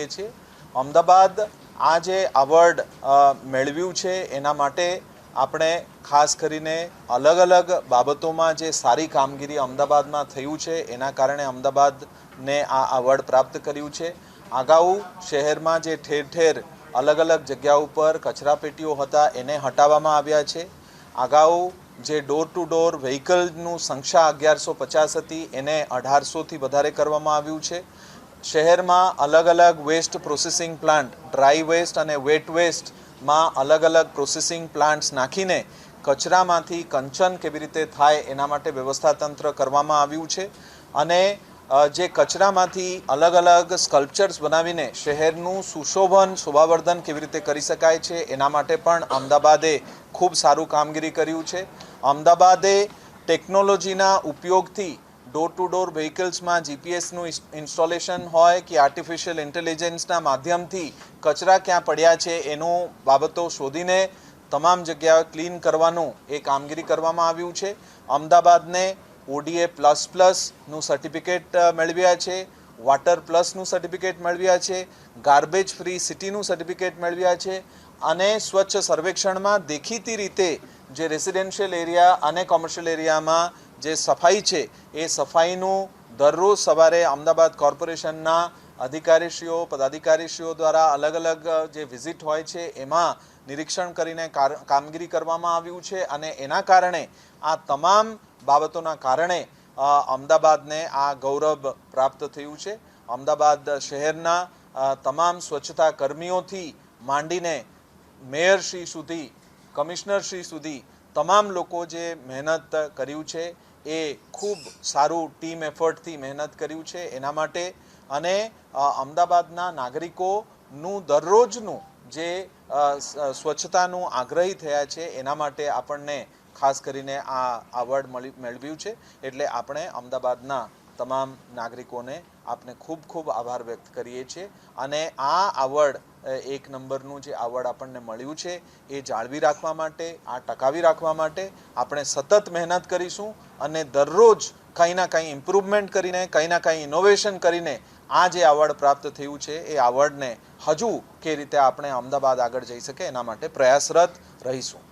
કરીએ છીએ। અમદાવાદ આ જે એવોર્ડ મેળવ્યું છે એના માટે આપણે ખાસ કરીને અલગ અલગ બાબતોમાં જે સારી કામગીરી અમદાવાદમાં થયું છે એના કારણે અમદાવાદને આ એવોર્ડ પ્રાપ્ત કર્યું છે। અગાઉ શહેરમાં જે ઠેર ઠેર અલગ અલગ જગ્યા ઉપર કચરાપેટીઓ હતા એને હટાવવામાં આવ્યા છે। અગાઉ જે ડોર ટુ ડોર વ્હીકલનું સંખ્યા 1150 હતી એને 1800થી વધારે કરવામાં આવ્યું છે। શહેરમાં અલગ અલગ waste processing plant, dry waste અને વેટ વેસ્ટમાં અલગ અલગ પ્રોસેસિંગ પ્લાન્ટ્સ નાખીને કચરામાંથી કંચન કેવી રીતે થાય એના માટે વ્યવસ્થા તંત્ર કરવામાં આવ્યું છે। અને જે કચરામાંથી અલગ અલગ સ્કલ્પચર્સ બનાવીને શહેરનું સુશોભન શોભાવર્ધન કેવી રીતે કરી શકાય છે એના માટે પણ અમદાવાદે ખૂબ સારું કામગીરી કર્યું છે। અમદાવાદે ટેકનોલોજીના ઉપયોગથી ડોર ટુ ડોર વ્હીકલ્સમાં જીપીએસનું ઇન્સ્ટોલેશન હોય કે આર્ટિફિશિયલ ઇન્ટેલિજન્સના માધ્યમથી કચરા ક્યાં પડ્યા છે એનું બાબતો શોધીને તમામ જગ્યાએ ક્લીન કરવાનું એ કામગીરી કરવામાં આવ્યું છે। અમદાવાદને ODA++નું સર્ટિફિકેટ મેળવ્યા છે, વોટર પ્લસનું સર્ટિફિકેટ મેળવ્યા છે, ગાર્બેજ ફ્રી સિટીનું સર્ટિફિકેટ મેળવ્યા છે અને સ્વચ્છ સર્વેક્ષણમાં દેખીતી રીતે જે રેસિડેન્શિયલ એરિયા અને કોમર્શિયલ એરિયામાં જે સફાઈ છે એ સફાઈનું દરરોજ સવારે અમદાવાદ કોર્પોરેશનના અધિકારીશ્રીઓ પદાધિકારીશ્રીઓ દ્વારા અલગ અલગ જે વિઝિટ હોય છે એમાં નિરીક્ષણ કરીને કામગીરી કરવામાં આવ્યું છે અને એના કારણે આ તમામ બાબતોના કારણે અમદાવાદને આ ગૌરવ પ્રાપ્ત થયું છે। અમદાવાદ શહેરના તમામ સ્વચ્છતા કર્મીઓથી માંડીને મેયરશ્રી સુધી, કમિશનરશ્રી સુધી તમામ લોકો જે મહેનત કર્યું છે એ ખૂબ સારું ટીમ એફર્ટથી મહેનત કર્યું છે એના માટે। અને અમદાવાદના નાગરિકોનું દરરોજનું જે સ્વચ્છતાનું આગ્રહી થયા છે એના માટે આપણને ખાસ કરીને આ એવોર્ડ મેળવ્યું છે। એટલે આપણે અમદાવાદના તમામ નાગરિકોને આપને ખૂબ ખૂબ આભાર વ્યક્ત કરીએ છીએ અને આ એવોર્ડ એક નંબરનું જે એવોર્ડ આપણને મળ્યું છે એ જાળવી રાખવા માટે, આ ટકાવી રાખવા માટે આપણે સતત મહેનત કરીશું અને દરરોજ કંઈ ના કંઈ ઇમ્પ્રુવમેન્ટ કરીને, કંઈ ના કંઈ ઇનોવેશન કરીને આ જે એવોર્ડ પ્રાપ્ત થયું છે એ એવોર્ડને હજુ કે રીતે આપણે અમદાવાદ આગળ જઈ શકે એના માટે પ્રયાસરત રહીશું।